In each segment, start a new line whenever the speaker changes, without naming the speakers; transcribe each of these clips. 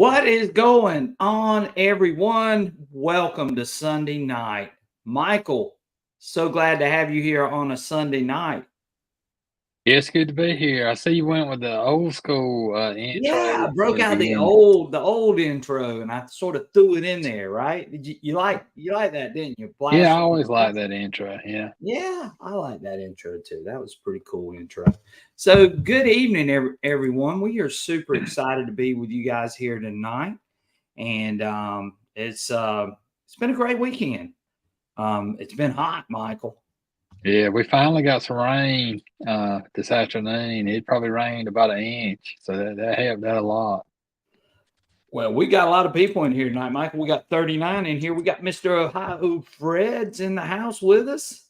What is going on, everyone? Welcome to Sunday night. Michael, so glad to have you here on a Sunday night.
Yeah, it's good to be here. I see you went with the old school
Yeah,
intro
I broke
in the
out the
beginning.
old intro, and I sort of threw it in there, right? Did you like that, didn't you?
Yeah,
Blast
I
from the
always like
past.
that intro. Yeah.
Yeah, I like that intro too. That was a pretty cool intro. So, good evening, everyone. We are super excited to be with you guys here tonight, and it's been a great weekend. It's been hot, Michael.
Yeah, we finally got some rain this afternoon. It probably rained about an inch, so that helped that a lot.
Well, we got a lot of people in here tonight, Michael. We got 39 in here. We got Mr. Ohio Fred's in the house with us.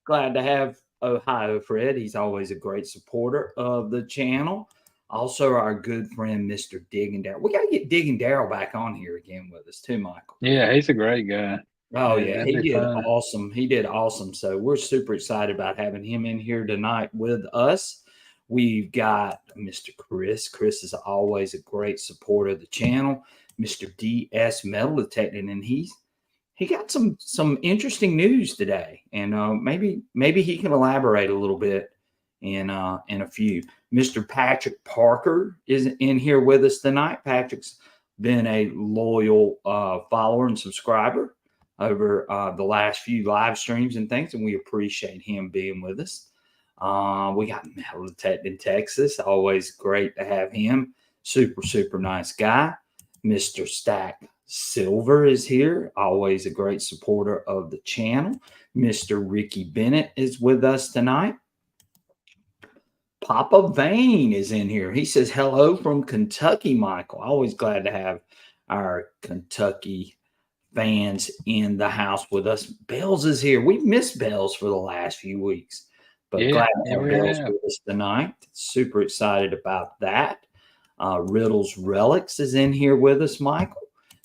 Glad to have Ohio Fred. He's always a great supporter of the channel. Also, our good friend, Mr. Digging Daryl. We got to get Digging Daryl back on here again with us, too, Michael.
Yeah, he's a great guy.
Oh
Yeah,
yeah,
that'd
he
be
did
fun.
awesome. He did awesome. So we're super excited about having him in here tonight with us. We've got Mr. Chris. Chris is always a great supporter of the channel. Mr. DS Metal Detecting, and he got some interesting news today, and maybe he can elaborate a little bit in a few. Mr. Patrick Parker is in here with us tonight. Patrick's been a loyal follower and subscriber over the last few live streams and things, and we appreciate him being with us. We got Metal Tech in Texas. Always great to have him. Super nice guy. Mr. Stack Silver is here. Always a great supporter of the channel. Mr. Ricky Bennett is with us tonight. Papa Vane is in here. He says hello from Kentucky, Michael. Always glad to have our Kentucky fans in the house with us. Bells is here. We've missed Bells for the last few weeks, but
Yeah,
glad to
yeah,
have
we
Bells
have.
with us tonight. Super excited about that. Riddle's Relics is in here with us, Michael.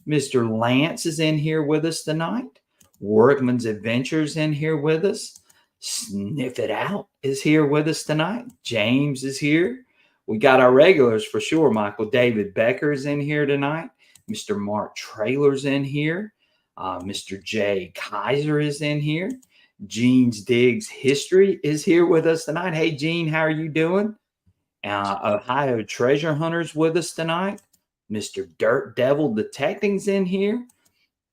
Mr. Lance is in here with us tonight. Workman's Adventures in here with us. Sniff It Out is here with us tonight. James is here. We got our regulars for sure, Michael. David Becker is in here tonight. Mr. Mark Trailer's in here. Mr. Jay Kaiser is in here. Gene's Diggs History is here with us tonight. Hey, Gene, how are you doing? Ohio Treasure Hunters with us tonight. Mr. Dirt Devil Detecting's in here.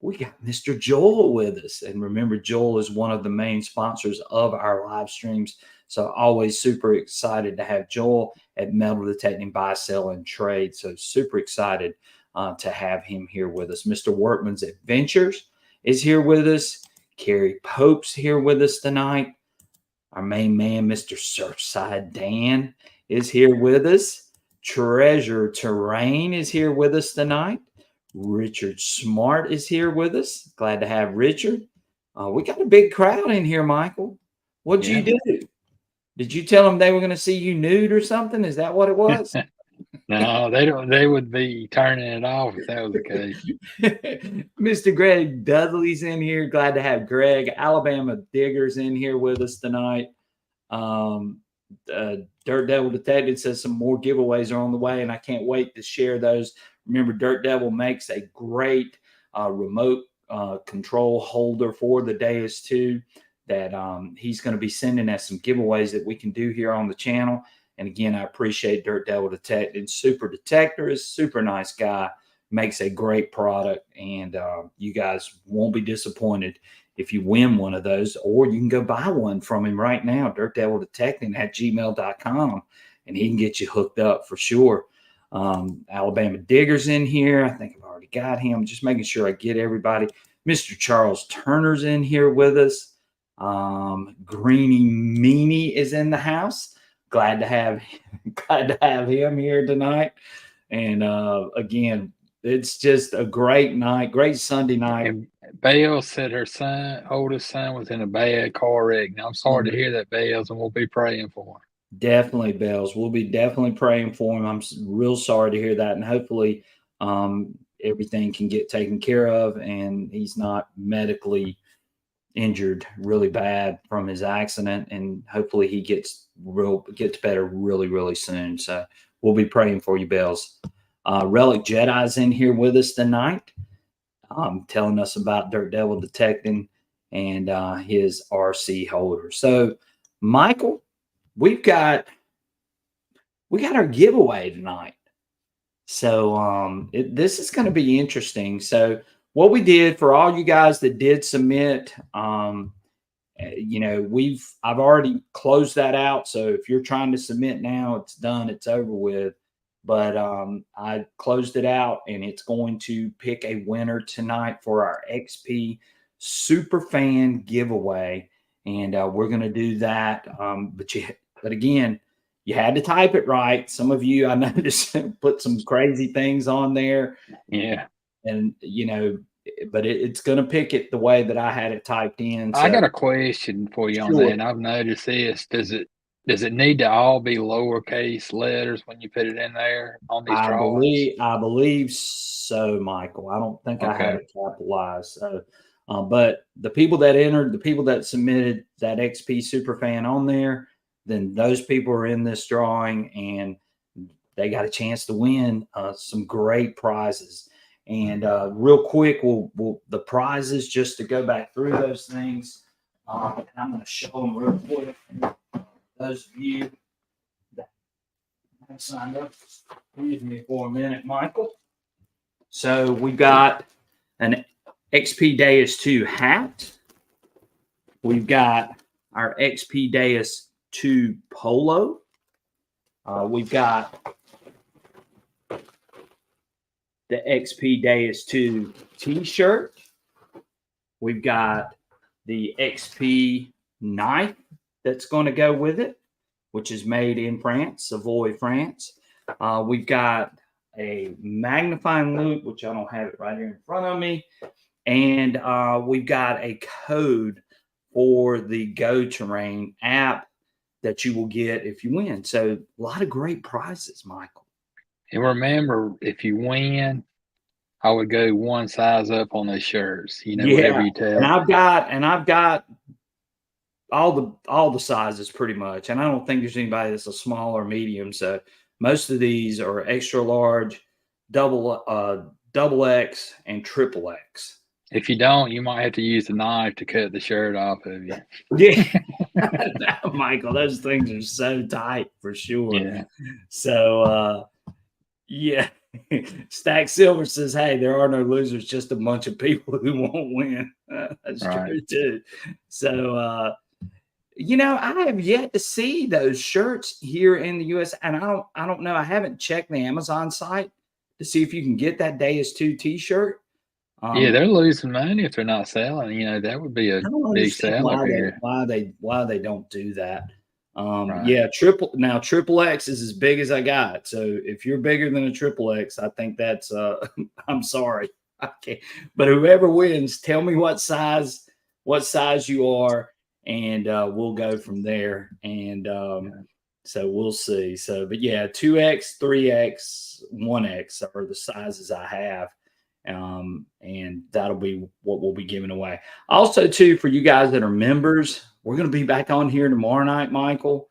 We got Mr. Joel with us. And remember, Joel is one of the main sponsors of our live streams. So always super excited to have Joel at Metal Detecting Buy, Sell, and Trade. So super excited to have him here with us. Mr. Workman's Adventures is here with us. Kerry Pope's here with us tonight. Our main man, Mr. Surfside Dan, is here with us. Treasure Terrain is here with us tonight. Richard Smart is here with us. Glad to have Richard. We got a big crowd in here, Michael. What'd you
Yeah.
do? Did you tell them they were going to see you nude or something? Is that what it was?
No, they don't. They would be turning it off if that was the case.
Mr. Greg Dudley's in here. Glad to have Greg. Alabama Digger's in here with us tonight. Um, Dirt Devil Detective says some more giveaways are on the way, and I can't wait to share those. Remember, Dirt Devil makes a great remote control holder for the Deus II that he's going to be sending us some giveaways that we can do here on the channel. And again, I appreciate Dirt Devil Detective. Super Detector is super nice guy, makes a great product, and you guys won't be disappointed if you win one of those, or you can go buy one from him right now, Dirt Devil Detecting at gmail.com, and he can get you hooked up for sure. Alabama Digger's in here. I think I've already got him. Just making sure I get everybody. Mr. Charles Turner's in here with us. Greeny Meanie is in the house. Glad to have him here tonight. And again, it's just a great night, great Sunday night.
And Belle said her oldest son, was in a bad car wreck. Now, I'm sorry to hear that, Bells, and we'll be praying for him.
Definitely, Bells. We'll be definitely praying for him. I'm real sorry to hear that, and hopefully, everything can get taken care of, and he's not medically injured really bad from his accident, and hopefully he gets better really soon. So we'll be praying for you, Bells. Relic Jedi's in here with us tonight, telling us about Dirt Devil detecting and his RC holder. So, Michael, we got our giveaway tonight. So this is going to be interesting. So what we did for all you guys that did submit, I've already closed that out. So if you're trying to submit now, it's done, it's over with. But I closed it out, and it's going to pick a winner tonight for our XP Superfan giveaway. And we're going to do that. But again, you had to type it right. Some of you, I noticed, put some crazy things on there.
Yeah.
And, but it's going to pick it the way that I had it typed in. So.
I got a question for you on that, and I've noticed this. Does it need to all be lowercase letters when you put it in there on these drawings?
I believe so, Michael. I don't think I had it capitalized. So, but the people that entered, the people that submitted that XP Superfan on there, then those people are in this drawing, and they got a chance to win some great prizes. And real quick, we'll the prizes, just to go back through those things. And I'm going to show them real quick. Those of you that have signed up, excuse me for a minute, Michael. So we got an XP Deus II hat. We've got our XP Deus II polo. We've got the XP Deus II t-shirt. We've got the XP knife that's going to go with it, which is made in France, Savoy, France. We've got a magnifying loupe, which I don't have it right here in front of me. And we've got a code for the Go Terrain app that you will get if you win. So a lot of great prizes, Michael.
And remember, if you win, I would go one size up on those shirts. Whatever you tell.
And I've got all the sizes pretty much. And I don't think there's anybody that's a small or medium. So most of these are extra large, double X, and triple X.
If you don't, you might have to use the knife to cut the shirt off of you.
Yeah. Michael, those things are so tight for sure.
Yeah.
So yeah. Stack Silver says, hey, there are no losers, just a bunch of people who won't win. That's true too. So I have yet to see those shirts here in the US, and I don't know. I haven't checked the Amazon site to see if you can get that Deus II t-shirt.
Yeah, they're losing money if they're not selling. That would be a big seller here.
Why they don't do that? Yeah, triple X is as big as I got. So if you're bigger than a triple X, I think that's I'm sorry, I can't. But whoever wins, tell me what size you are, and we'll go from there. And so we'll see. So, but yeah, 2X, 3X, 1X are the sizes I have. And that'll be what we'll be giving away. Also, too, for you guys that are members, we're going to be back on here tomorrow night, Michael,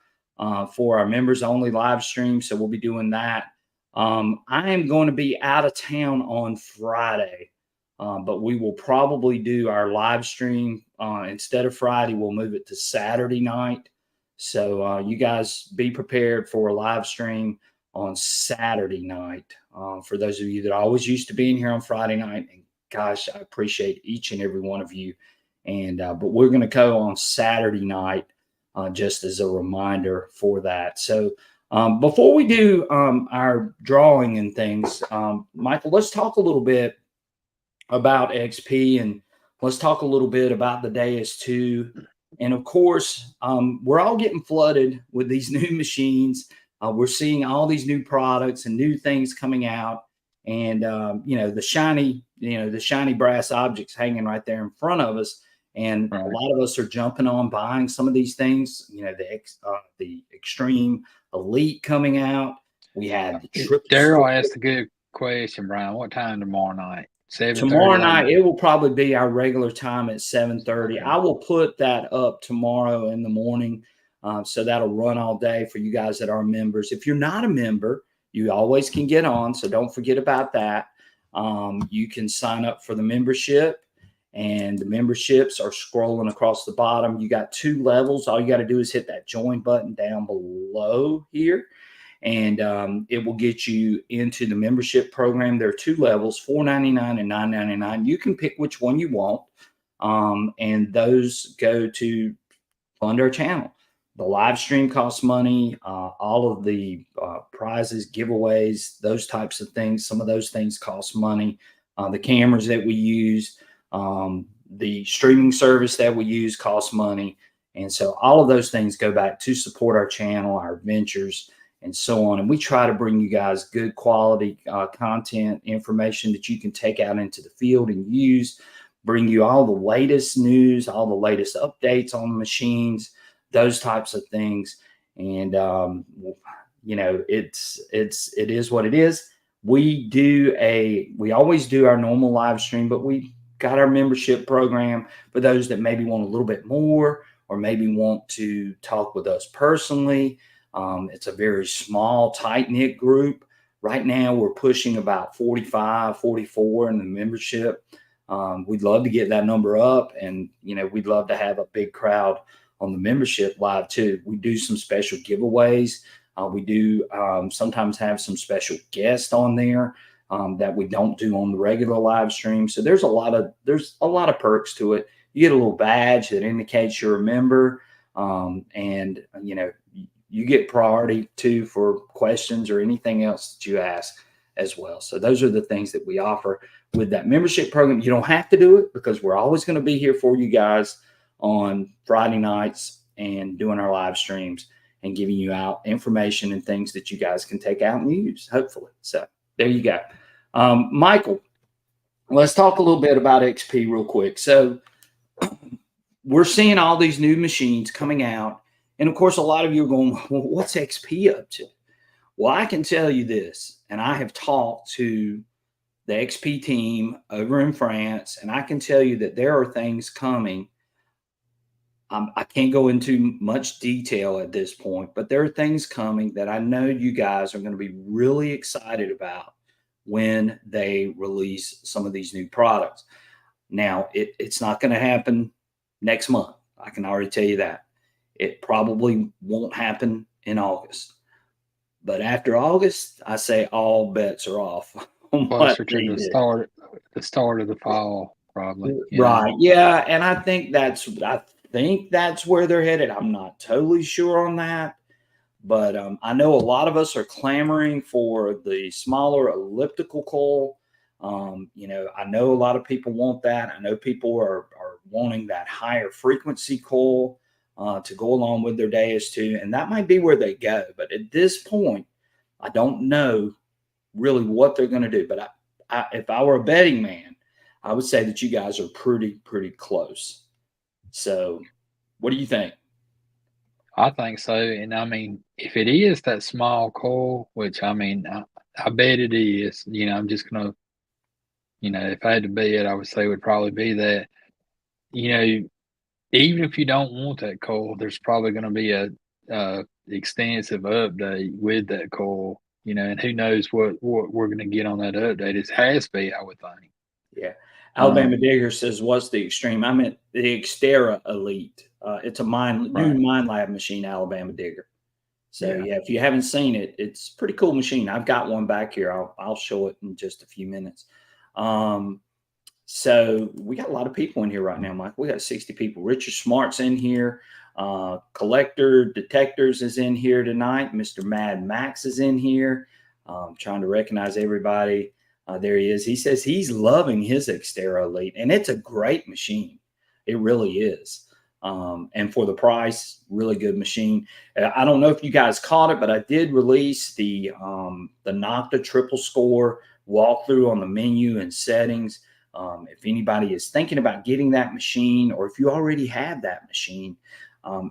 for our members only live stream. So we'll be doing that. I am going to be out of town on Friday, but we will probably do our live stream instead of Friday. We'll move it to Saturday night. So you guys be prepared for a live stream on Saturday night. For those of you that always used to being here on Friday night, and gosh, I appreciate each and every one of you. And but we're going to go on Saturday night just as a reminder for that. So before we do our drawing and things, Michael, let's talk a little bit about XP, and let's talk a little bit about the Deus II. And of course, we're all getting flooded with these new machines. We're seeing all these new products and new things coming out, and the shiny brass objects hanging right there in front of us. And a lot of us are jumping on buying some of these things. The Extreme Elite coming out. We have the triple.
Daryl asked a good question, Brian. What time tomorrow night? 7:30.
Tomorrow night, it will probably be our regular time at 7:30. Okay. I will put that up tomorrow in the morning. So that'll run all day for you guys that are members. If you're not a member, You always can get on, so don't forget about that. You can sign up for the membership, and the memberships are scrolling across the bottom. You got 2 levels. All you got to do is hit that join button down below here, and it will get you into the membership program. There are 2 levels, $4.99 and $9.99. You can pick which one you want, and those go to fund our channel. The live stream costs money. All of the prizes, giveaways, those types of things, some of those things cost money. The cameras that we use, the streaming service that we use costs money. And so all of those things go back to support our channel, our ventures, and so on. And we try to bring you guys good quality content, information that you can take out into the field and use, bring you all the latest news, all the latest updates on the machines, those types of things. And, you know, it is what it is. We always do our normal live stream, but we got our membership program for those that maybe want a little bit more, or maybe want to talk with us personally. It's a very small, tight-knit group. Right now, we're pushing about 45, 44 in the membership. We'd love to get that number up, and, you know, we'd love to have a big crowd on the membership live too. We do some special giveaways. We do sometimes have some special guests on there that we don't do on the regular live stream. So there's a lot of perks to it. You get a little badge that indicates you're a member, and, you know, you get priority too for questions or anything else that you ask as well. So those are the things that we offer with that membership program. You don't have to do it, because we're always going to be here for you guys on Friday nights and doing our live streams and giving you out information and things that you guys can take out and use, hopefully. So there you go. Michael, let's talk a little bit about XP real quick. So we're seeing all these new machines coming out. And of course, a lot of you are going, well, what's XP up to? Well, I can tell you this, and I have talked to the XP team over in France, and I can tell you that there are things coming. I can't go into much detail at this point, but there are things coming that I know you guys are going to be really excited about when they release some of these new products. Now, it's not going to happen next month. I can already tell you that. It probably won't happen in August. But after August, I say all bets are off.
Closer to the start of the fall, probably.
Right. Yeah. And I think that's where they're headed. I'm not totally sure on that, but I know a lot of us are clamoring for the smaller elliptical coil. You know, I know a lot of people want that. I know people are wanting that higher frequency coil to go along with their Deus II, and that might be where they go. But at this point, I don't know really what they're going to do. But if I were a betting man, I would say that you guys are pretty close. So what do you think?
I think so. And I mean, if it is that small coil, which I mean, I bet it is, you know, I'm just going to, you know, if I had to bet, I would say it would probably be that, you know, even if you don't want that coil, there's probably going to be a extensive update with that coil, you know, and who knows what we're going to get on that update. It has to be, I would think.
Yeah. Alabama Digger says, what's the extreme? I meant the Xterra Elite. It's a new Mind Lab machine, Alabama Digger. So yeah, if you haven't seen it, it's a pretty cool machine. I've got one back here. I'll show it in just a few minutes. So we got a lot of people in here right now, Mike. We got 60 people. Richard Smart's in here. Collector Detectors is in here tonight. Mr. Mad Max is in here. Trying to recognize everybody. There he is. He says he's loving his Xterra Elite, and it's a great machine. It really is. And for the price, really good machine. I don't know if you guys caught it, but I did release the Nocta triple score walkthrough on the menu and settings. If anybody is thinking about getting that machine, or if you already have that machine,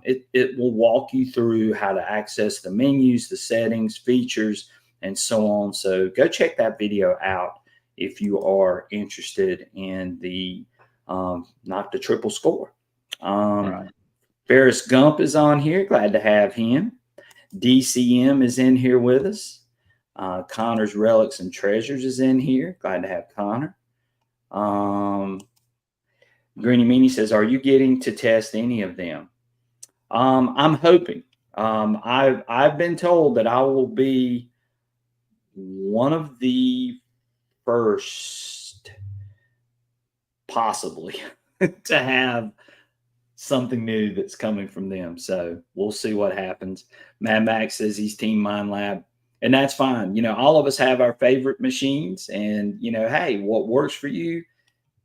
it will walk you through how to access the menus, the settings, features, and so on. So go check that video out if you are interested in the Nocta triple score. Ferris Gump is on here. Glad to have him. DCM is in here with us. Connor's Relics and Treasures is in here. Glad to have Connor. Greeny Meanie says, are you getting to test any of them? I'm hoping. I've been told that I will be one of the first, possibly, to have something new that's coming from them. So we'll see what happens. Mad Max says he's Team Mind Lab, and that's fine. You know, all of us have our favorite machines, and you know, hey, what works for you,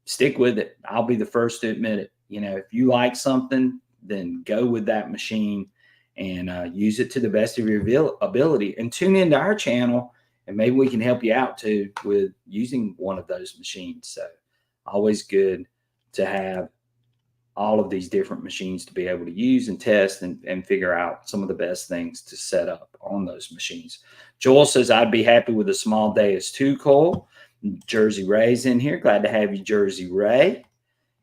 stick with it. I'll be the first to admit it. You know, if you like something, then go with that machine and use it to the best of your ability, and tune into our channel, and maybe we can help you out too with using one of those machines. So always good to have all of these different machines to be able to use and test and figure out some of the best things to set up on those machines. Joel says, I'd be happy with a small Deus II coil. Jersey Ray's in here. Glad to have you, Jersey Ray.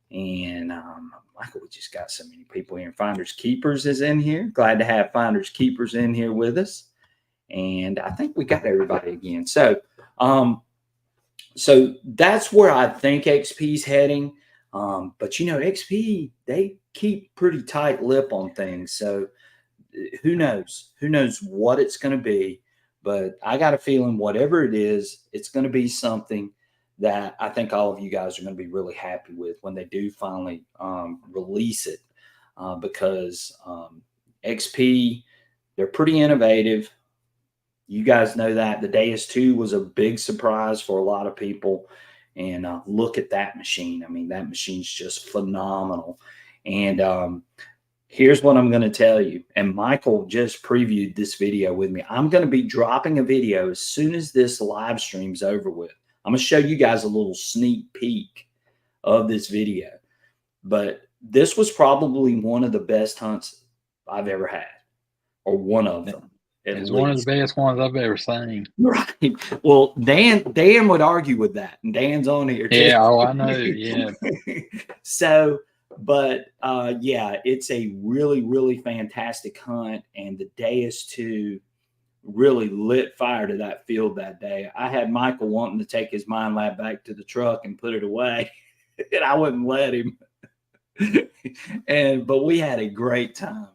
And Michael, we just got so many people here. Finders Keepers is in here. Glad to have Finders Keepers in here with us. And I think we got everybody again. So, so that's where I think XP's heading. But you know, XP, they keep pretty tight lip on things. So who knows what it's going to be, but I got a feeling whatever it is, it's going to be something that I think all of you guys are going to be really happy with when they do finally release it, because XP, they're pretty innovative. You guys know that the Deus II was a big surprise for a lot of people. And look at that machine. I mean, that machine's just phenomenal. And here's what I'm going to tell you. And Michael just previewed this video with me. I'm going to be dropping a video as soon as this live stream's over with. I'm going to show you guys a little sneak peek of this video. But this was probably one of the best hunts I've ever had, or one of them.
It's one of the best ones I've ever seen.
Right. Well, Dan would argue with that, and Dan's on here too.
Yeah, oh, I know. Yeah.
So, but yeah, it's a really, really fantastic hunt, and the Deus II really lit fire to that field that day. I had Michael wanting to take his Mind Lab back to the truck and put it away, and I wouldn't let him. But we had a great time.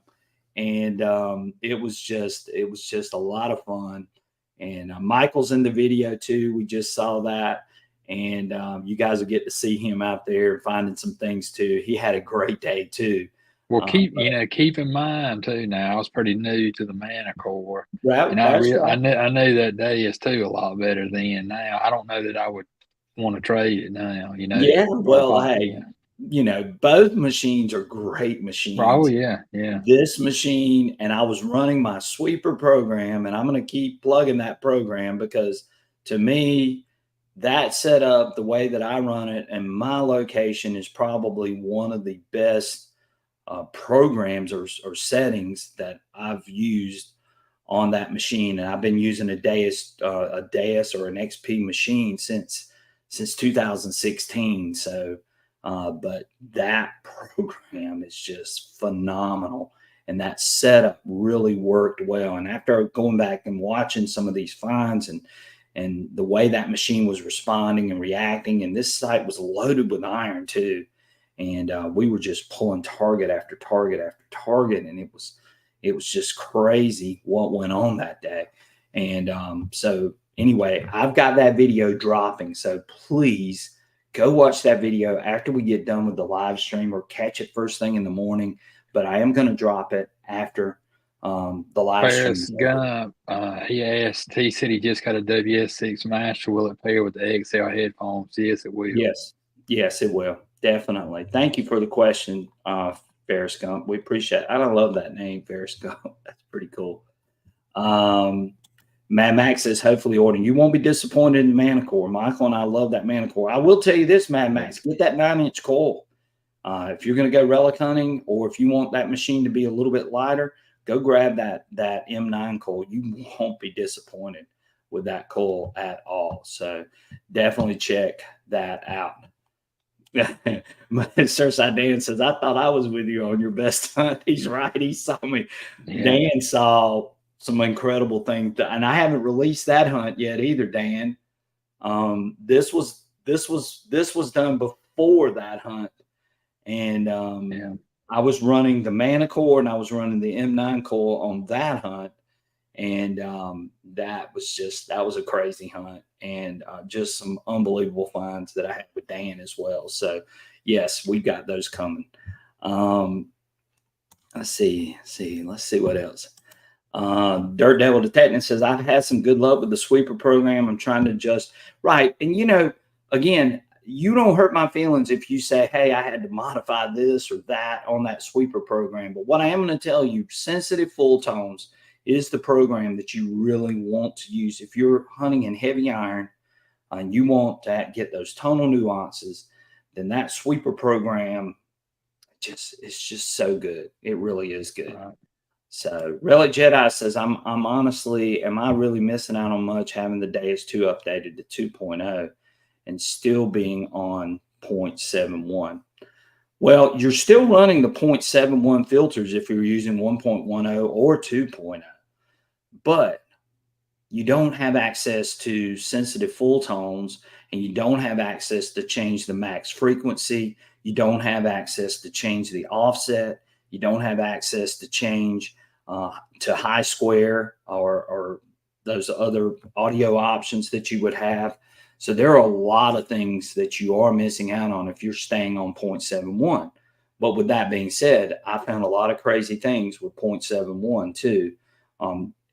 And it was just a lot of fun. And Michael's in the video too. We just saw that, and you guys will get to see him out there finding some things too. He had a great day too.
Well, keep in mind too. Now, I was pretty new to the Manicore,
right,
and I knew that Deus II a lot better then. Now, I don't know that I would want to trade it now. You know.
Yeah. Well, hey. You know, both machines are great machines.
Oh, yeah, yeah.
This machine, and I was running my sweeper program, and I'm going to keep plugging that program because to me, that setup, the way that I run it, and my location is probably one of the best programs or settings that I've used on that machine. And I've been using a Deus or an XP machine since 2016. So. But that program is just phenomenal, and that setup really worked well. And after going back and watching some of these finds and the way that machine was responding and reacting, and this site was loaded with iron too, and we were just pulling target after target after target, and it was just crazy what went on that day. And so anyway, I've got that video dropping, so please go watch that video after we get done with the live stream, or catch it first thing in the morning. But I am going to drop it after the live stream.
Gump, he said he just got a WS6 Master. Will it pair with the XL headphones? Yes, it will.
Yes, it will. Definitely. Thank you for the question, Ferris Gump. We appreciate it. I don't love that name, Ferris Gump. That's pretty cool. Mad Max says, hopefully ordering. You won't be disappointed in the Manicore. Michael and I love that Manicore. I will tell you this, Mad Max, get that 9-inch coil. If you're going to go relic hunting, or if you want that machine to be a little bit lighter, go grab that M9 coil. You won't be disappointed with that coil at all. So definitely check that out. Surfside Dan says, I thought I was with you on your best hunt. He's right. He saw me. Yeah. Dan saw some incredible things. And I haven't released that hunt yet either, Dan. This was done before that hunt, and
Yeah.
I was running the Mana core and I was running the M9 core on that hunt, and that was a crazy hunt, and just some unbelievable finds that I had with Dan as well. So yes, we've got those coming. Let's see what else. Dirt Devil Detective says, I've had some good luck with the sweeper program. I'm trying to adjust. Right. And, again, you don't hurt my feelings if you say, hey, I had to modify this or that on that sweeper program. But what I am going to tell you, sensitive full tones is the program that you really want to use. If you're hunting in heavy iron and you want to get those tonal nuances, then that sweeper program it's just so good. It really is good. So Relic Jedi says, I'm honestly, am I really missing out on much having the Deus II updated to 2.0 and still being on 0.71? Well, you're still running the 0.71 filters if you're using 1.10 or 2.0, but you don't have access to sensitive full tones, and you don't have access to change the max frequency. You don't have access to change the offset. You don't have access to change to high square or those other audio options that you would have. So there are a lot of things that you are missing out on if you're staying on 0.71. But with that being said, I found a lot of crazy things with 0.71 too.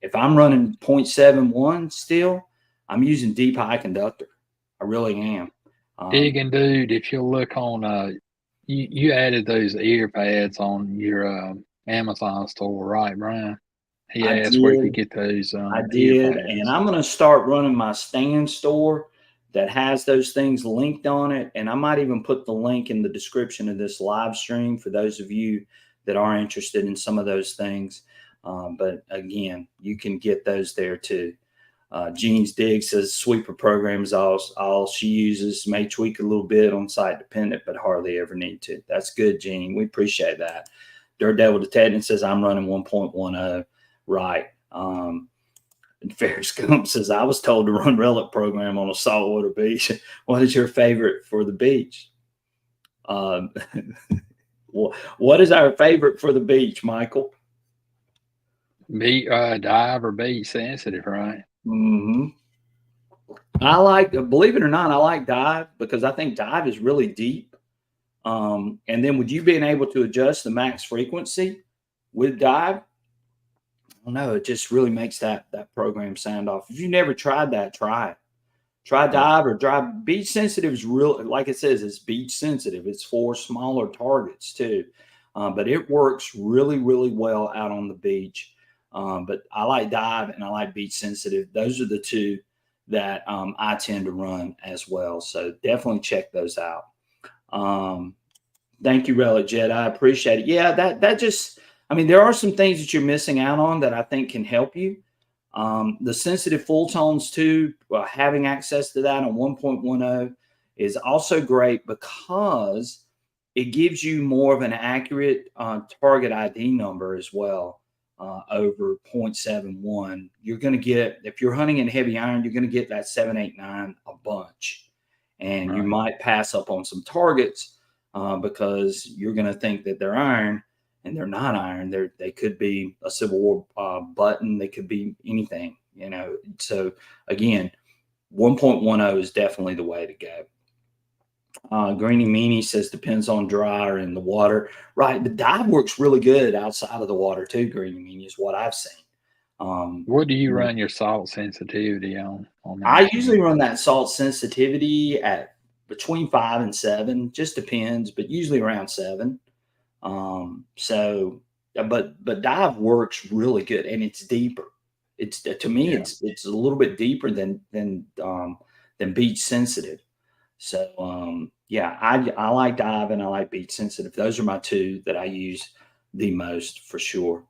If I'm running 0.71 still, I'm using deep high conductor. I really am.
Digging dude, if you'll look on, you added those ear pads on your Amazon store, right, Brian? He
I
asked where you
did.
could get those
I
ear
did. And
pads.
I'm going to start running my stand store that has those things linked on it. And I might even put the link in the description of this live stream for those of you that are interested in some of those things. But again, you can get those there too. Jean's Dig says sweeper program is all she uses. May tweak a little bit on site dependent, but hardly ever need to. That's good, Jean. We appreciate that. Dirt Devil Detective says I'm running 1.10. Right. Ferris Gump says I was told to run Relic program on a saltwater beach. What is your favorite for the beach? What is our favorite for the beach, Michael?
Dive or beat sensitive, right?
Mm-hmm. I like, believe it or not, I like dive because I think dive is really deep. And then with you being able to adjust the max frequency with dive, I don't know, it just really makes that program sound off. If you never tried that, try it. Try dive or drive. Beach sensitive is real, like it says, it's beach sensitive. It's for smaller targets too, but it works really, really well out on the beach. But I like dive and I like beach sensitive. Those are the two that I tend to run as well. So definitely check those out. Thank you, Relic Jet. I appreciate it. Yeah, that just, I mean, there are some things that you're missing out on that I think can help you. The sensitive full tones too, having access to that on 1.10 is also great because it gives you more of an accurate target ID number as well. Over 0.71, you're going to get, if you're hunting in heavy iron, you're going to get that 789 a bunch, and you might pass up on some targets because you're going to think that they're iron. And they're not iron. They could be a Civil War button. They could be anything, So again, 1.10 is definitely the way to go. Greeny Meanie says depends on dry or in the water. Right, the dive works really good outside of the water too. Greeny Meanie is what I've seen.
What do you run your salt sensitivity on that
I
machine?
usually run that salt sensitivity at between 5 and 7. Just depends, but usually around 7. But dive works really good and it's deeper. It's, to me, it's a little bit deeper than beach sensitive. So yeah, I like dive and I like beach sensitive. Those are my two that I use the most for sure.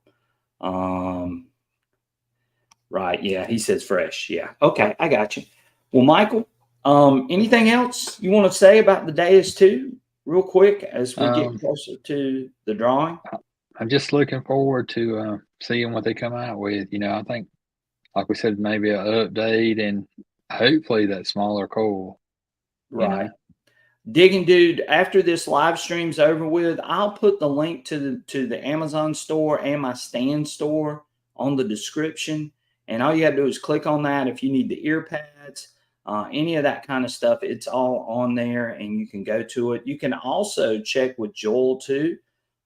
Right. Yeah. He says fresh. Yeah. Okay. I got you. Well, Michael, anything else you want to say about the Deus II real quick as we get closer to the drawing?
I'm just looking forward to seeing what they come out with. I think, like we said, maybe an update and hopefully that smaller coal.
Right. Digging Dude, after this live stream's over with, I'll put the link to the Amazon store and my stand store on the description. And all you got to do is click on that. If you need the ear pads, any of that kind of stuff, it's all on there and you can go to it. You can also check with Joel too.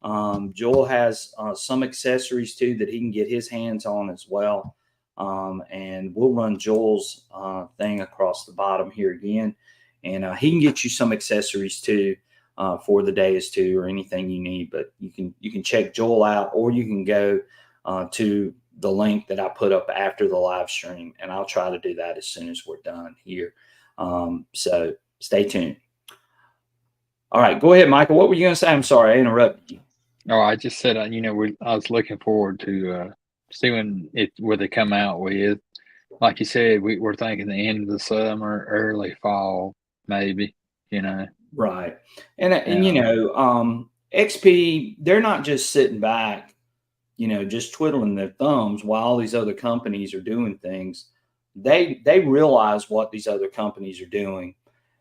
Joel has some accessories too that he can get his hands on as well. And we'll run Joel's thing across the bottom here again. And he can get you some accessories too for the Deus II or anything you need. But you can check Joel out, or you can go to the link that I put up after the live stream, and I'll try to do that as soon as we're done here. So stay tuned. All right, go ahead, Michael. What were you going to say? I'm sorry, I interrupted you.
Oh, I just said, I was looking forward to seeing what they come out with. Like you said, we're thinking the end of the summer, early fall, maybe.
Right, and XP, they're not just sitting back, just twiddling their thumbs while all these other companies are doing things. They realize what these other companies are doing,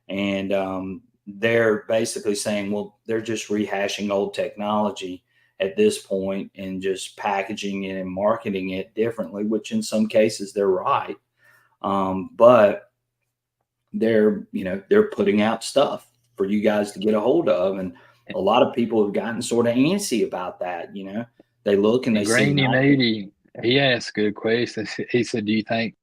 and they're basically saying, well, they're just rehashing old technology at this point and just packaging it and marketing it differently, which in some cases they're right. But they're putting out stuff for you guys to get a hold of. And a lot of people have gotten sort of antsy about that. They look and they see.
Greeny Moody, he asked good questions. He said, do you think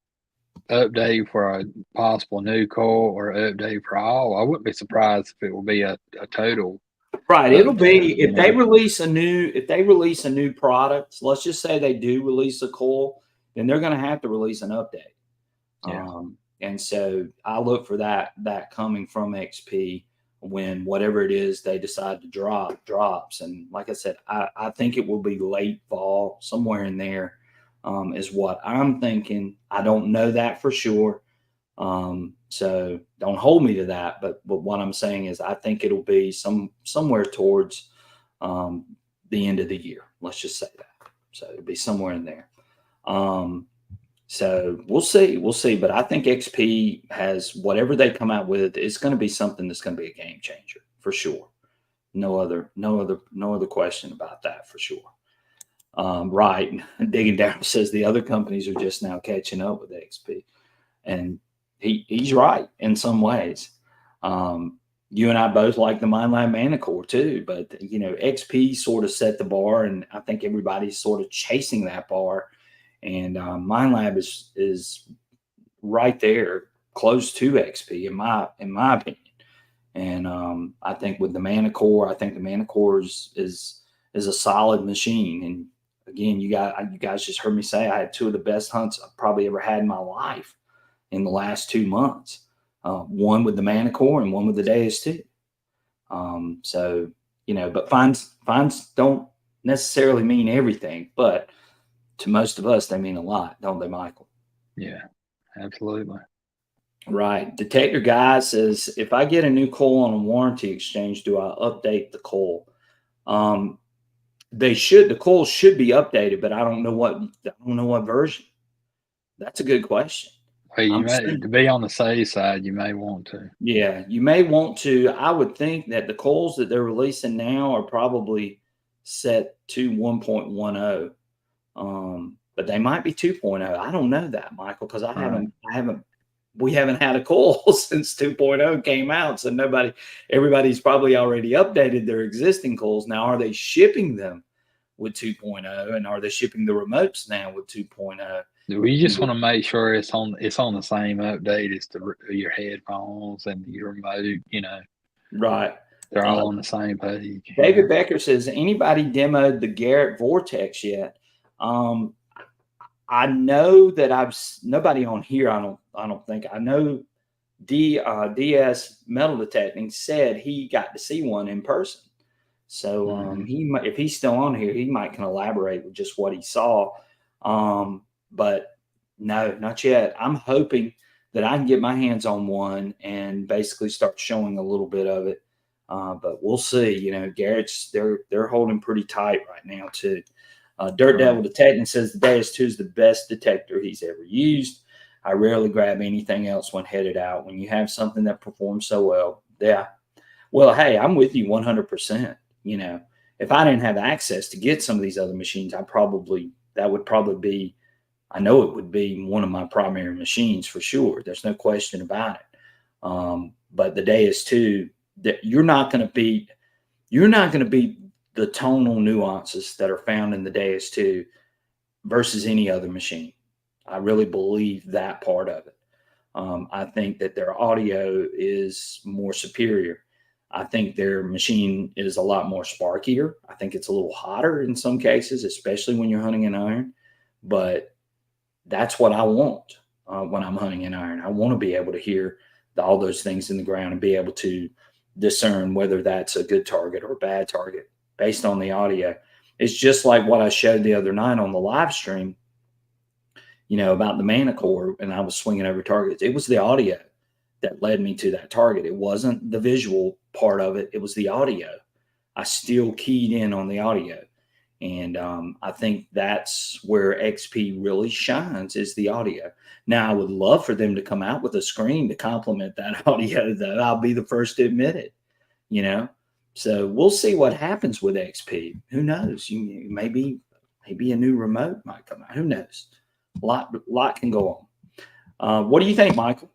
update for a possible new coal or update for all? I wouldn't be surprised if it will be a total.
Right. It'll be if they release a new product, let's just say they do release a coil, then they're going to have to release an update.
Yeah.
And so I look for that coming from XP when whatever it is they decide to drops. And like I said, I think it will be late fall, somewhere in there, is what I'm thinking. I don't know that for sure. So don't hold me to that. But what I'm saying is I think it'll be somewhere towards the end of the year. Let's just say that. So it'll be somewhere in there. So we'll see. But I think XP has whatever they come out with, it's going to be something that's going to be a game changer for sure. No other question about that for sure. Right. Digging Down says the other companies are just now catching up with XP, and he's right in some ways. You and I both like the MindLab Manicore too, but XP sort of set the bar, and I think everybody's sort of chasing that bar. And MindLab is right there, close to XP in my opinion. And I think with the Manicore, I think the Manicore is a solid machine. And again, you guys just heard me say I had two of the best hunts I've probably ever had in my life in the last 2 months. One with the Manicore and one with the Deus II. So but fines don't necessarily mean everything, but to most of us, they mean a lot, don't they, Michael?
Yeah, absolutely.
Right. Detector Guy says, if I get a new coil on a warranty exchange, do I update the coil? The coil should be updated, but I don't know what version. That's a good question.
Well, to be on the safe side, you may want to.
Yeah, you may want to. I would think that the coils that they're releasing now are probably set to 1.10. But they might be 2.0. I don't know that, Michael, because we haven't had a coil since 2.0 came out. So everybody's probably already updated their existing coils. Now, are they shipping them with 2.0, and are they shipping the remotes now with 2.0?
We just want to make sure it's on the same update as your headphones and your remote,
Right.
They're all on the same page.
David Becker says, anybody demoed the Garrett Vortex yet? I know that nobody on here. I don't think I know. DS Metal Detecting said he got to see one in person. So if he's still on here, he might can elaborate with just what he saw. But no, not yet. I'm hoping that I can get my hands on one and basically start showing a little bit of it. But we'll see. Garrett's they're holding pretty tight right now too. Dirt Devil Detecting says the Deus II is the best detector he's ever used. I rarely grab anything else when headed out. When you have something that performs so well, yeah. Well, hey, I'm with you 100%. You know, if I didn't have access to get some of these other machines, that would probably be, I know it would be one of my primary machines for sure. There's no question about it. But the Deus II, you're not going to beat the tonal nuances that are found in the Deus II versus any other machine. I really believe that part of it. I think that their audio is more superior. I think their machine is a lot more sparkier. I think it's a little hotter in some cases, especially when you're hunting in iron. But that's what I want when I'm hunting in iron. I want to be able to hear all those things in the ground and be able to discern whether that's a good target or a bad target based on the audio. It's just like what I showed the other night on the live stream, you know, about the Manicore, and I was swinging over targets. It was the audio that led me to that target. It wasn't the visual part of it. It was the audio. I still keyed in on the audio. And I think that's where XP really shines, is the audio. Now, I would love for them to come out with a screen to complement that audio, though. I'll be the first to admit it, you know. So we'll see what happens with XP. Who knows? Maybe a new remote might come out. Who knows? A lot can go on. What do you think, Michael?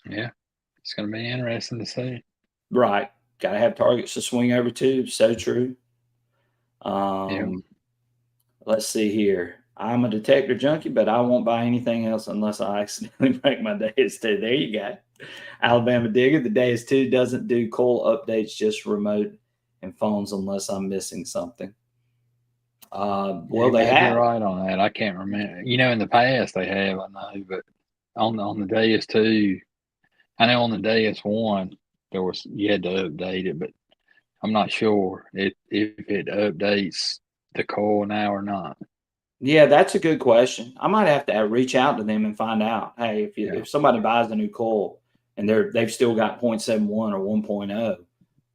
Yeah, it's going to be interesting to see.
Right. Got to have targets to swing over to. So true. Let's see here. I'm a detector junkie, but I won't buy anything else unless I accidentally break my Deus II. There you go. Alabama Digger, the Deus II doesn't do call updates, just remote and phones unless I'm missing something. Well, they have.
You're right on that. I can't remember. You know, in the past they have, I know, but on the Deus II, I know on the Deus I, you had to update it, but I'm not sure if it updates the coil now or not.
Yeah, that's a good question. I might have to reach out to them and find out. Hey, if somebody buys a new coil and they've still got 0.71 or 1.0,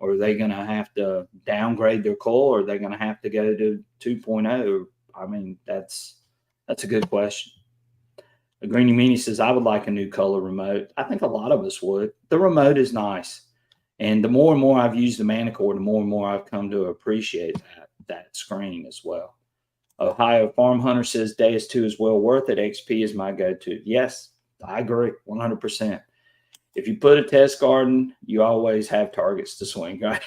or are they going to have to downgrade their coil, or are they going to have to go to 2.0? I mean, that's a good question. Greeny Meanie says, I would like a new color remote. I think a lot of us would. The remote is nice. And the more and more I've used the Manicore, the more and more I've come to appreciate that screen as well. Ohio Farm Hunter says Deus II is well worth it. XP is my go-to. Yes, I agree 100%. If you put a test garden, you always have targets to swing, right?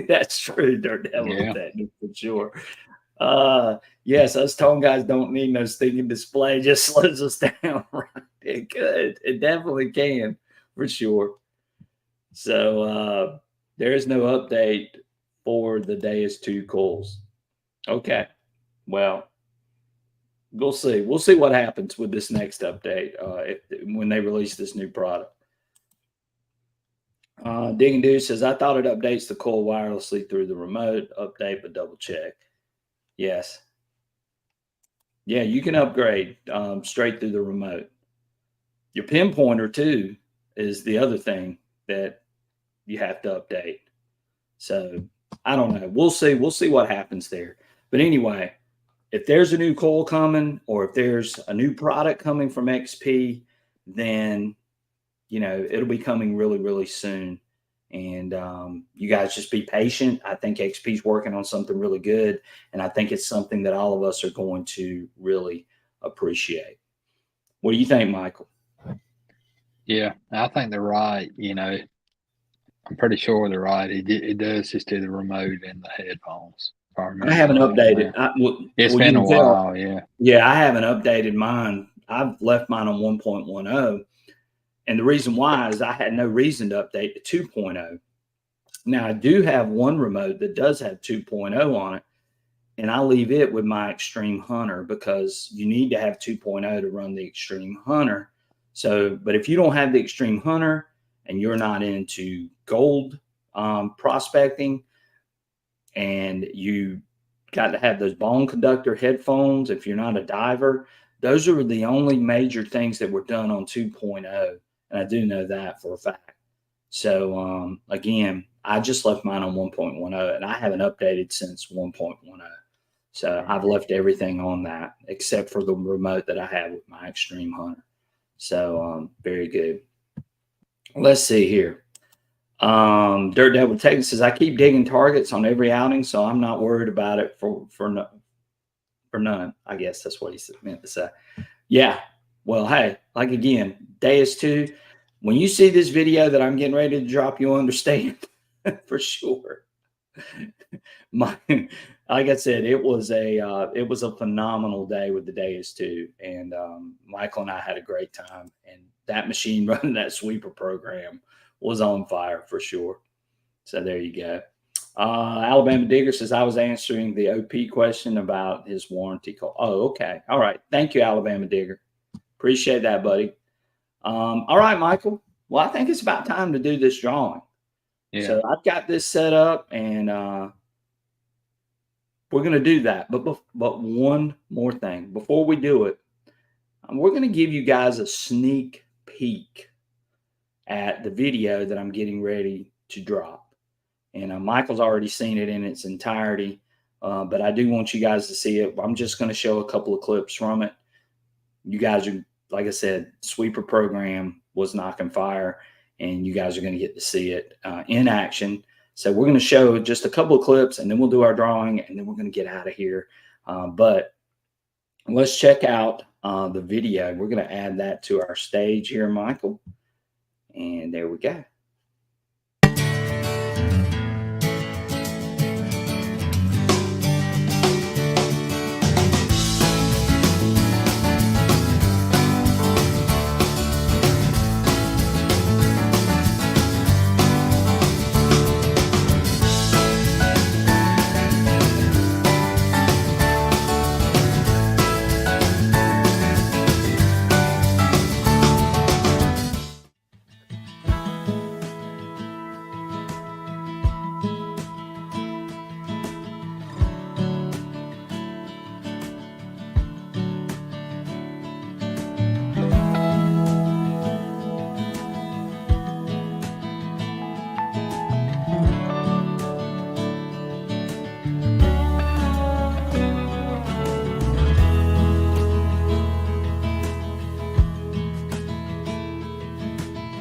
That's true, Dirt Devil, for sure. Yes, us tone guys don't need no stinking display. Just slows us down, right? It could. It definitely can, for sure. So there is no update for the Deus II coils. Okay. Well, we'll see. We'll see what happens with this next update when they release this new product. Digging Dude says, I thought it updates the coil wirelessly through the remote. Update, but double check. Yes. Yeah, you can upgrade straight through the remote. Your pinpointer, too, is the other thing that you have to update. So, I don't know. We'll see. We'll see what happens there. But anyway, if there's a new coil coming, or if there's a new product coming from XP, then, you know, it'll be coming really, really soon. And you guys just be patient. I think XP's working on something really good. And I think it's something that all of us are going to really appreciate. What do you think, Michael?
Yeah, I think they're right. You know, I'm pretty sure they're right. It does just do the remote and the headphones.
I haven't updated.
It's been a while, yeah.
Yeah, I haven't updated mine. I've left mine on 1.10. And the reason why is I had no reason to update to 2.0. Now, I do have one remote that does have 2.0 on it, and I leave it with my Extreme Hunter because you need to have 2.0 to run the Extreme Hunter. So, but if you don't have the Extreme Hunter and you're not into gold prospecting, and you got to have those bone conductor headphones, if you're not a diver, those are the only major things that were done on 2.0. And I do know that for a fact. So, again, I just left mine on 1.10, and I haven't updated since 1.10. So I've left everything on that except for the remote that I have with my Extreme Hunter. So very good. Let's see here. Dirt Devil Texas says, I keep digging targets on every outing, so I'm not worried about it for none. I guess that's what he meant to say. Yeah. Well, hey, like again, Deus II, when you see this video that I'm getting ready to drop, you'll understand for sure. Like I said, it was a phenomenal day with the Deus II, and Michael and I had a great time, and that machine running that sweeper program was on fire for sure. So there you go. Alabama Digger says, I was answering the OP question about his warranty call. Oh, okay. All right. Thank you, Alabama Digger. Appreciate that, buddy. All right, Michael. Well, I think it's about time to do this drawing. Yeah. So I've got this set up, and we're going to do that. But one more thing. Before we do it, we're going to give you guys a sneak peek at the video that I'm getting ready to drop. And Michael's already seen it in its entirety, but I do want you guys to see it. I'm just going to show a couple of clips from it. You guys are, like I said, sweeper program was knocking fire, and you guys are going to get to see it in action. So we're going to show just a couple of clips, and then we'll do our drawing, and then we're going to get out of here. But let's check out the video. We're going to add that to our stage here, Michael. And there we go.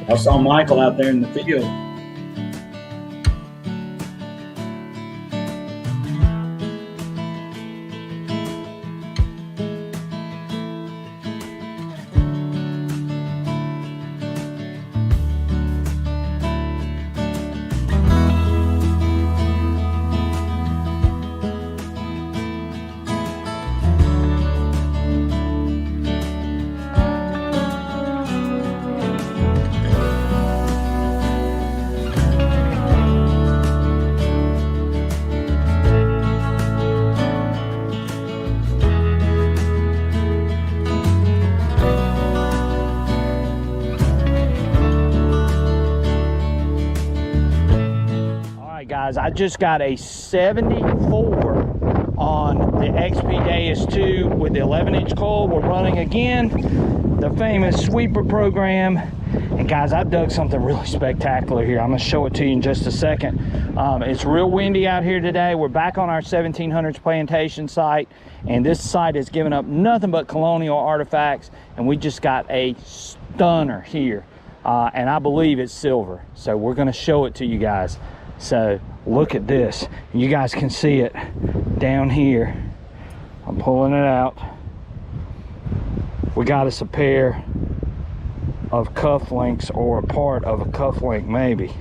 I saw Michael out there in the field. Guys, I just got a 74 on the XP Deus II with the 11-inch coil. We're running again the famous sweeper program. And guys, I've dug something really spectacular here. I'm going to show it to you in just a second. It's real windy out here today. We're back on our 1700s plantation site, and this site has given up nothing but colonial artifacts, and we just got a stunner here, and I believe it's silver. So we're going to show it to you guys. So look at this. You guys can see it down here. I'm pulling it out. We got us a pair of cufflinks, or a part of a cufflink maybe.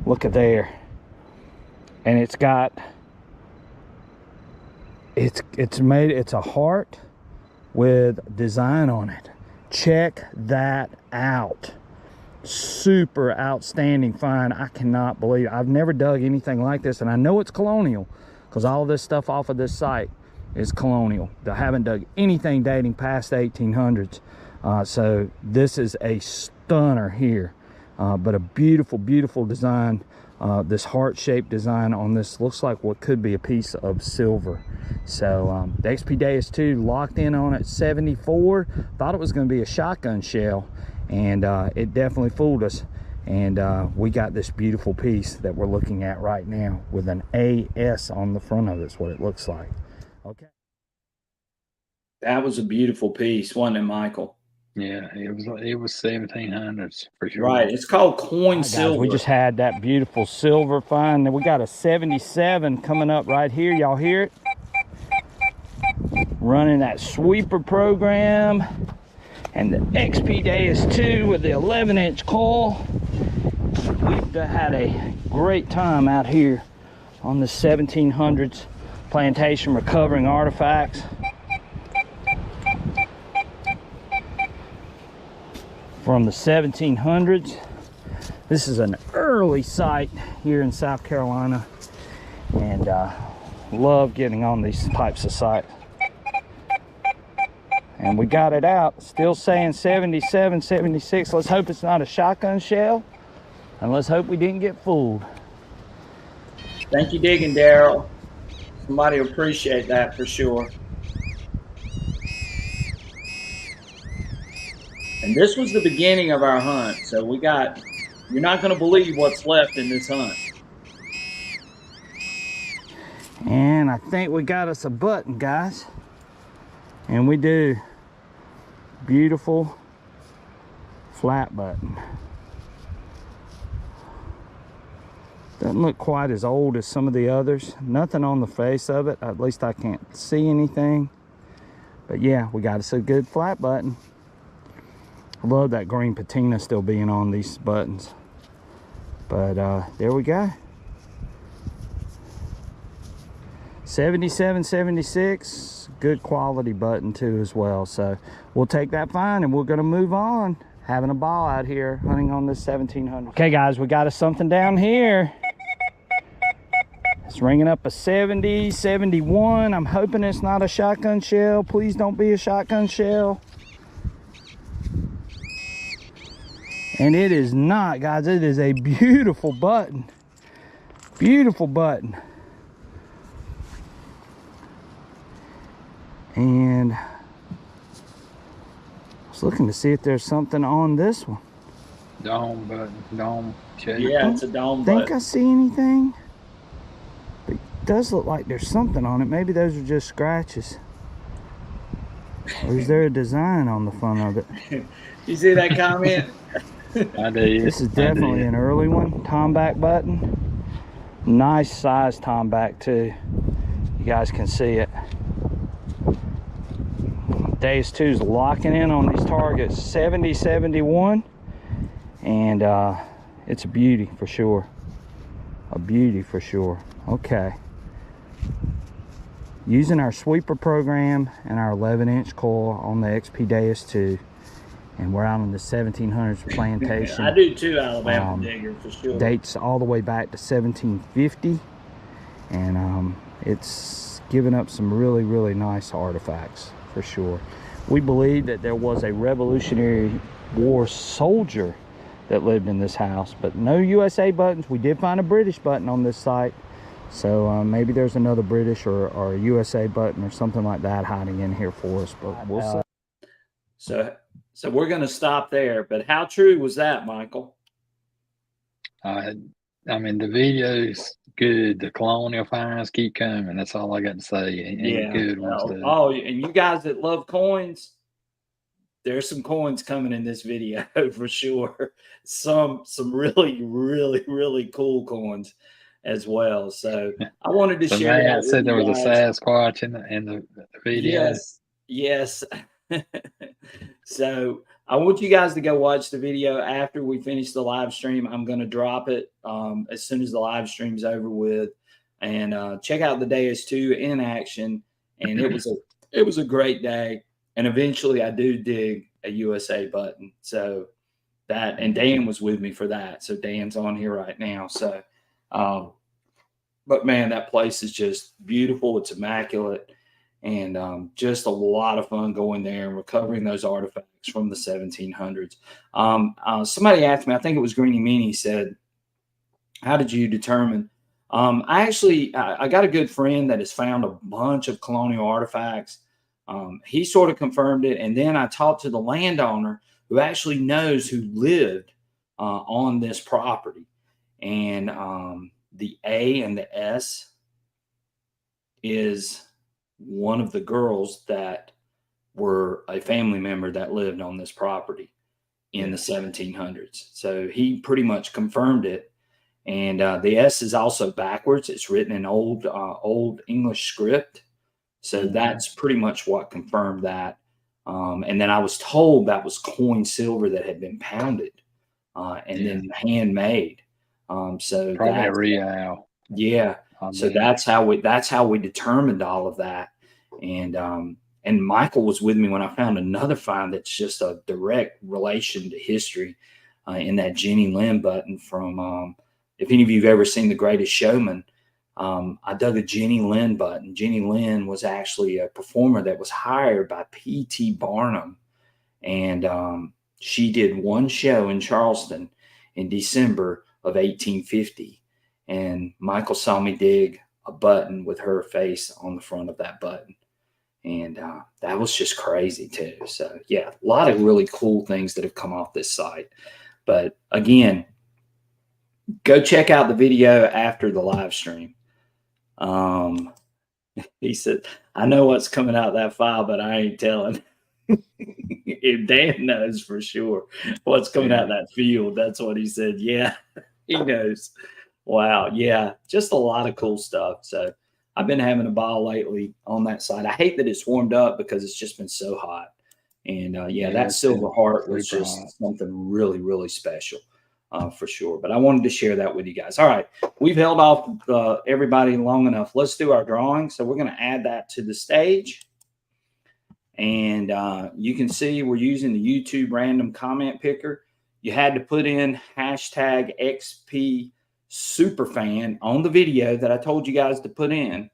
Look at there. And it's got, it's a heart with design on it. Check that out. Super outstanding find. I cannot believe it. I've never dug anything like this, and I know it's colonial because all of this stuff off of this site is colonial. I haven't dug anything dating past the 1800s. So this is a stunner here, but a beautiful, beautiful design. This heart-shaped design on this looks like what could be a piece of silver. So the XP Deus II locked in on it 74. Thought it was going to be a shotgun shell, and it definitely fooled us. And we got this beautiful piece that we're looking at right now with an AS on the front of it. Is what it looks like.
Okay.
That was a beautiful piece, wasn't it, Michael?
Yeah, it was 1700s for sure.
Right. It's called coin
Guys,
silver.
we just had that beautiful silver find. Then we got a 77 coming up right here. Y'all hear it? Running that sweeper program and the XP Deus II with the 11-inch coil. We've had a great time out here on the 1700s plantation recovering artifacts. From the 1700s. This is an early site here in South Carolina, and love getting on these types of sites. And we got it out, still saying 77, 76. Let's hope it's not a shotgun shell, and let's hope we didn't get fooled.
Thank you, digging, Daryl. Somebody will appreciate that for sure. And this was the beginning of our hunt. So we got, you're not going to believe what's left in this hunt.
And I think we got us a button, guys. And we do. Beautiful flat button. Doesn't look quite as old as some of the others. Nothing on the face of it. At least I can't see anything. But yeah, we got us a good flat button. I love that green patina still being on these buttons. But there we go. 77, 76, good quality button too as well. So we'll take that find and we're gonna move on. Having a ball out here hunting on this 1700. Okay guys, we got us something down here. It's ringing up a 70, 71. I'm hoping it's not a shotgun shell. Please don't be a shotgun shell. And it is not, guys. It is a beautiful button. Beautiful button. And I was looking to see if there's something on this one.
Dome button, dome shape.
Yeah, it's a dome
Think
button.
I see anything? But it does look like there's something on it. Maybe those are just scratches. Or is there a design on the front of it?
You see that comment?
I did.
This is definitely an early one. Tomback button. Nice size tomback too. You guys can see it. Deus II is locking in on these targets. 70, 71. And it's a beauty for sure. A beauty for sure. Okay. Using our sweeper program and our 11-inch coil on the XP Deus II. And we're out in the 1700s plantation.
I do too, Alabama digger, for sure.
Dates all the way back to 1750. And it's given up some really, really nice artifacts for sure. We believe that there was a Revolutionary War soldier that lived in this house, but no USA buttons. We did find a British button on this site. So maybe there's another British or a USA button or something like that hiding in here for us, but we'll see.
So we're going to stop there. But how true was that, Michael?
I mean, the video's good. The colonial finds keep coming. That's all I got to say. And good ones too.
Oh, and you guys that love coins, there's some coins coming in this video for sure. Some really, really, really cool coins as well. So I wanted to share that.
Said there was a Sasquatch in the video.
Yes. So I want you guys to go watch the video after we finish the live stream. I'm going to drop it as soon as the live stream's over with, and check out the Deus II in action. And it was a great day. And eventually I do dig a USA button. So that, and Dan was with me for that. So Dan's on here right now. So, but man, that place is just beautiful. It's immaculate. And just a lot of fun going there and recovering those artifacts from the 1700s. Somebody asked me, I think it was Greeny Meanie, said, how did you determine? I got a good friend that has found a bunch of colonial artifacts. He sort of confirmed it. And then I talked to the landowner who actually knows who lived on this property. And the A and the S is one of the girls that were a family member that lived on this property in the 1700s. So he pretty much confirmed it. And the S is also backwards. It's written in old English script. So that's pretty much what confirmed that. And then I was told that was coin silver that had been pounded and then handmade. So
probably a real.
Yeah. So that's how we determined all of that. And Michael was with me when I found another find that's just a direct relation to history in that Jenny Lind button from, if any of you have ever seen The Greatest Showman, I dug a Jenny Lind button. Jenny Lind was actually a performer that was hired by P.T. Barnum. And she did one show in Charleston in December of 1850. And Michael saw me dig a button with her face on the front of that button. And that was just crazy too. So yeah, a lot of really cool things that have come off this site. But again, go check out the video after the live stream. He said, I know what's coming out of that file, but I ain't telling. If Dan knows for sure what's coming out of that field. That's what he said. Yeah, he knows. Wow. Yeah, just a lot of cool stuff. So I've been having a ball lately on that side. I hate that it's warmed up because it's just been so hot. And that Silver Heart was just something really, really special for sure. But I wanted to share that with you guys. All right. We've held off everybody long enough. Let's do our drawing. So we're going to add that to the stage. And you can see we're using the YouTube random comment picker. You had to put in hashtag XP Superfan on the video that I told you guys to put in.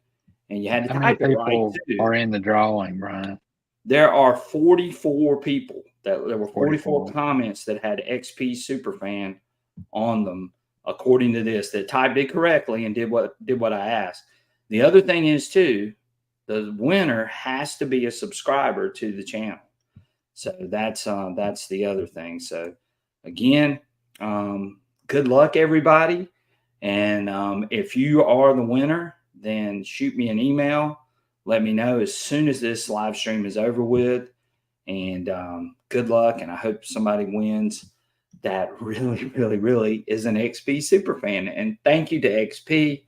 And you had to type it right too.
Are in the drawing, Brian?
There are 44 people. There were 44 comments that had XP Superfan on them, according to this, that typed it correctly and did what I asked. The other thing is too, the winner has to be a subscriber to the channel. So that's the other thing. So again, good luck, everybody. And if you are the winner, then shoot me an email. Let me know as soon as this live stream is over with. And good luck. And I hope somebody wins that really, really, really is an XP Superfan. And thank you to XP.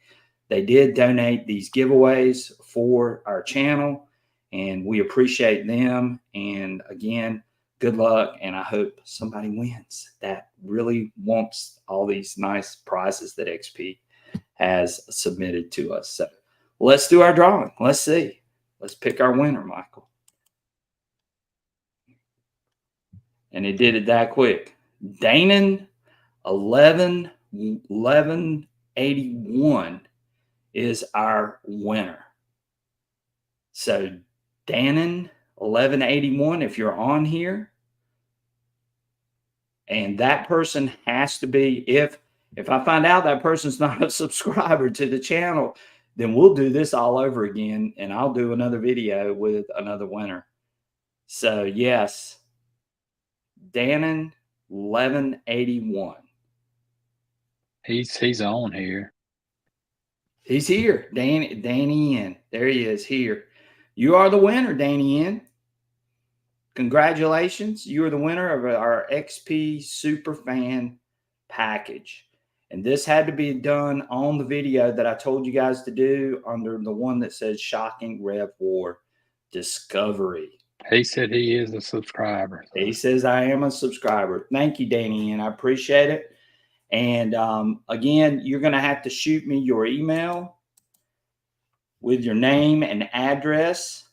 They did donate these giveaways for our channel, and we appreciate them. And again, good luck, and I hope somebody wins that really wants all these nice prizes that XP has submitted to us. So let's do our drawing. Let's see. Let's pick our winner, Michael. And it did it that quick. Danon 1181 is our winner. So Danon 1181, if you're on here, and that person has to be, if I find out that person's not a subscriber to the channel, then we'll do this all over again, and I'll do another video with another winner. So yes, Danon 1181.
He's on here.
He's here. Danny N. There he is here. You are the winner, Danny N. Congratulations. You are the winner of our XP Superfan package. And this had to be done on the video that I told you guys to do under the one that says Shocking Rev War Discovery.
He said he is a subscriber.
He says I am a subscriber. Thank you, Danny N. I appreciate it. And again, you're going to have to shoot me your email with your name and address.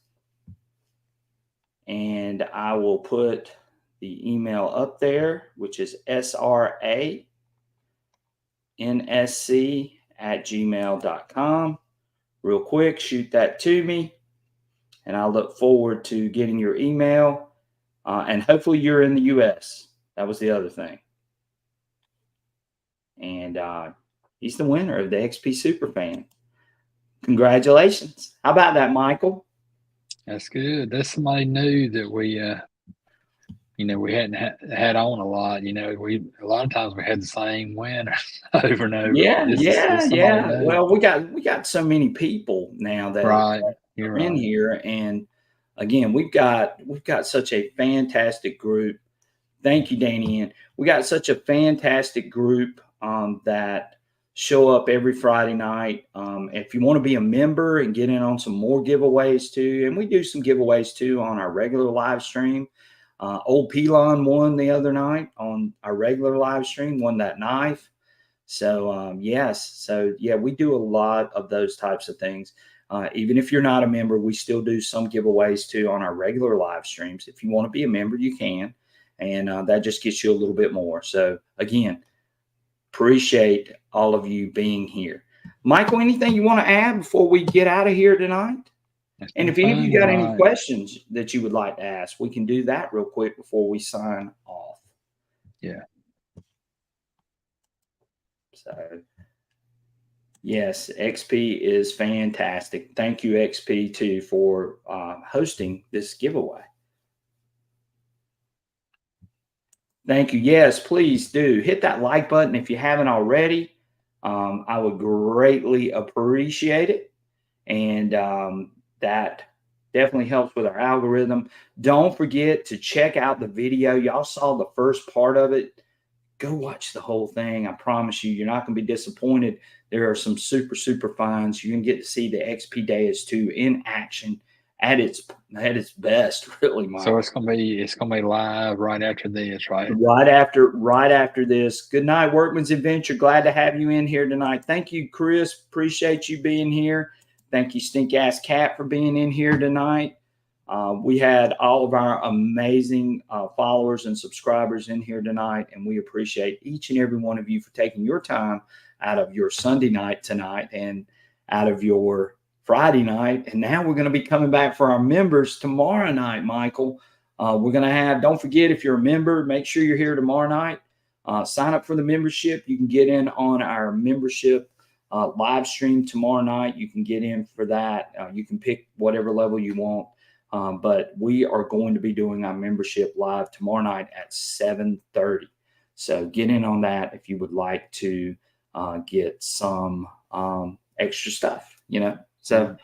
And I will put the email up there, which is srAnsc@gmail.com. Real quick, shoot that to me. And I look forward to getting your email. And hopefully you're in the U.S. That was the other thing. And he's the winner of the XP Superfan. Congratulations. How about that, Michael?
That's good. That's somebody new that we, we hadn't had on a lot. A lot of times we had the same winner over and over.
Yeah. Well, we got so many people now that
You're
in
right.
here. And again, we've got such a fantastic group. Thank you, Danny. And we got such a fantastic group that show up every Friday night. If you want to be a member and get in on some more giveaways too, and we do some giveaways too on our regular live stream. Old Pelon won the other night on our regular live stream, won that knife. So yes, so yeah, we do a lot of those types of things. Even if you're not a member, we still do some giveaways too on our regular live streams. If you want to be a member, you can, and that just gets you a little bit more. So again, appreciate all of you being here. Michael, anything you want to add before we get out of here tonight? And if any of you got any questions that you would like to ask, we can do that real quick before we sign off.
Yeah.
So, yes, XP is fantastic. Thank you, XP, too, for hosting this giveaway. Thank you. Yes, please do. Hit that like button if you haven't already. I would greatly appreciate it. And that definitely helps with our algorithm. Don't forget to check out the video. Y'all saw the first part of it. Go watch the whole thing. I promise you, you're not going to be disappointed. There are some super, super finds. You're going to get to see the XP Deus II in action at its best, really, Mike.
So it's gonna be live right after this, right?
Right after this. Good night, Workman's Adventure. Glad to have you in here tonight. Thank you, Chris. Appreciate you being here. Thank you, Stink Ass Cat, for being in here tonight. We had all of our amazing followers and subscribers in here tonight, and we appreciate each and every one of you for taking your time out of your Sunday night tonight and out of your Friday night. And now we're going to be coming back for our members tomorrow night, Michael. We're going to have, don't forget, if you're a member, make sure you're here tomorrow night. Sign up for the membership. You can get in on our membership live stream tomorrow night. You can get in for that. You can pick whatever level you want. But we are going to be doing our membership live tomorrow night at 7:30. So get in on that if you would like to get some extra stuff, you know. So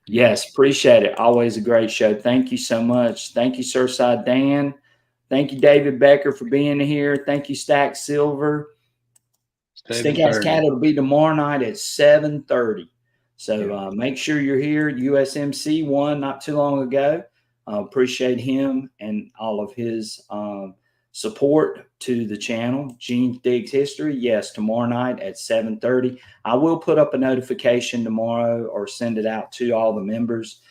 yes, appreciate it. Always a great show. Thank you so much. Thank you, Surfside Dan. Thank you, David Becker, for being here. Thank you, Stack Silver. Stink Ass Cat will be tomorrow night at 7:30. So make sure you're here. USMC won not too long ago. Appreciate him and all of his support to the channel. Gene Diggs History, yes, tomorrow night at 7:30. I will put up a notification tomorrow or send it out to all the members.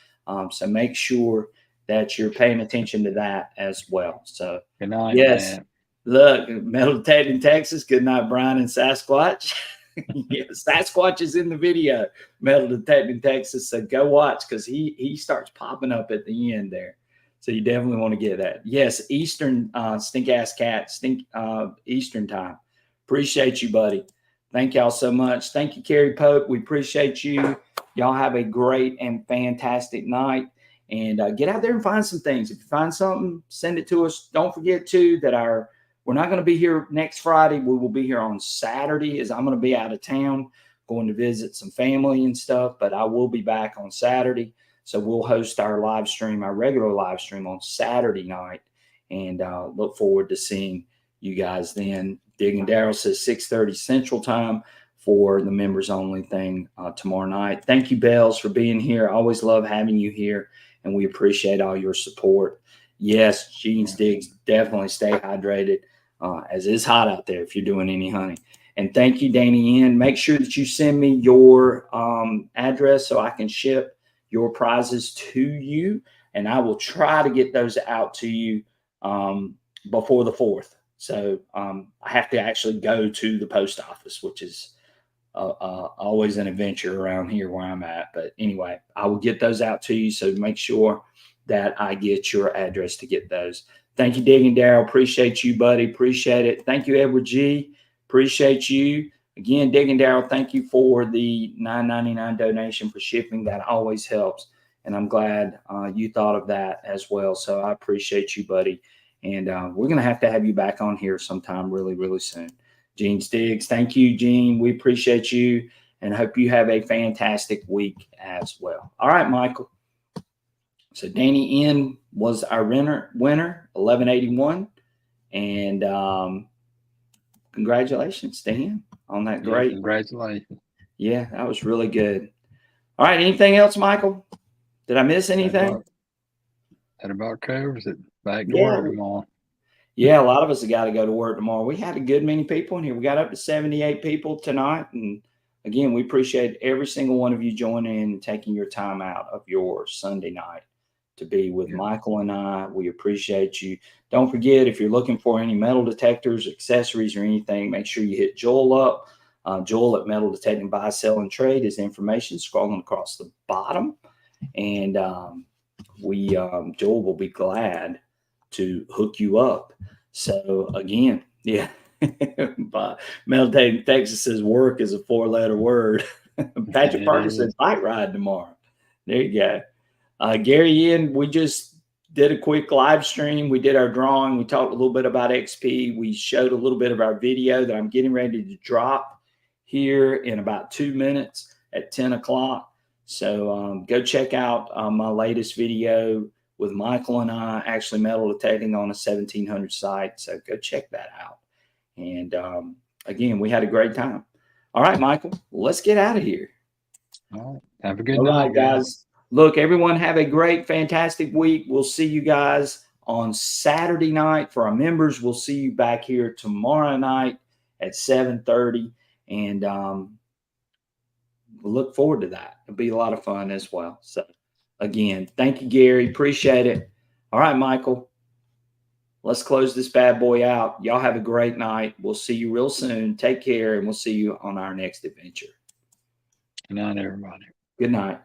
So make sure that you're paying attention to that as well. So
good night,
yes,
man.
Look, Metal Detecting Texas. Good night, Brian and Sasquatch. Yeah, Sasquatch is in the video, Metal Detecting Texas. So go watch because he starts popping up at the end there. So you definitely want to get that. Yes, Eastern Stink Ass Cat, Eastern time. Appreciate you, buddy. Thank y'all so much. Thank you, Kerry Pope. We appreciate you. Y'all have a great and fantastic night. And get out there and find some things. If you find something, send it to us. Don't forget too that we're not going to be here next Friday. We will be here on Saturday, as I'm going to be out of town, going to visit some family and stuff. But I will be back on Saturday. So we'll host our live stream, our regular live stream on Saturday night. And look forward to seeing you guys then. Digging Daryl says 6:30 Central Time for the members only thing tomorrow night. Thank you, Bells, for being here. I always love having you here. And we appreciate all your support. Yes, Gene's Digs, definitely stay hydrated. As it's hot out there if you're doing any hunting. And thank you, Danny N. Make sure that you send me your address so I can ship your prizes to you. And I will try to get those out to you before the 4th. So I have to actually go to the post office, which is always an adventure around here where I'm at. But anyway, I will get those out to you. So make sure that I get your address to get those. Thank you, Digging Daryl. Appreciate you, buddy. Appreciate it. Thank you, Edward G. Appreciate you. Again, Digging Daryl, thank you for the $9.99 donation for shipping. That always helps. And I'm glad you thought of that as well. So I appreciate you, buddy. And we're going to have you back on here sometime really, really soon. Gene Stiggs, thank you, Gene. We appreciate you and hope you have a fantastic week as well. All right, Michael. So Danny N was our winner, 1181. And congratulations to him on that
Yeah,
great.
congratulations.
Yeah, that was really good. All right. Anything else, Michael? Did I miss anything?
That about covers it. Back to
Yeah.
work tomorrow.
Yeah, a lot of us have got to go to work tomorrow. We had a good many people in here. We got up to 78 people tonight. And again, we appreciate every single one of you joining in and taking your time out of your Sunday night to be with Michael and I. We appreciate you. Don't forget, if you're looking for any metal detectors, accessories, or anything, make sure you hit Joel up. Joel at Metal Detecting Buy, Sell, and Trade. His information scrolling across the bottom. And Joel will be glad to hook you up. So again, yeah. But Meditating Texas says work is a 4-letter word. Patrick Parker says bike ride tomorrow. There you go. Gary Ian, we just did a quick live stream. We did our drawing. We talked a little bit about XP. We showed a little bit of our video that I'm getting ready to drop here in about 2 minutes at 10 o'clock. So go check out my latest video with Michael and I actually metal detecting on a 1700 site. So go check that out. And again, we had a great time. All right, Michael, let's get out of here.
All right. Have a good
All
night,
right, guys. Look, everyone have a great, fantastic week. We'll see you guys on Saturday night. For our members, we'll see you back here tomorrow night at 7:30. And we'll look forward to that. It'll be a lot of fun as well. So again, thank you, Gary. Appreciate it. All right, Michael, let's close this bad boy out. Y'all have a great night. We'll see you real soon. Take care, and we'll see you on our next adventure.
Good night, everybody.
Good night.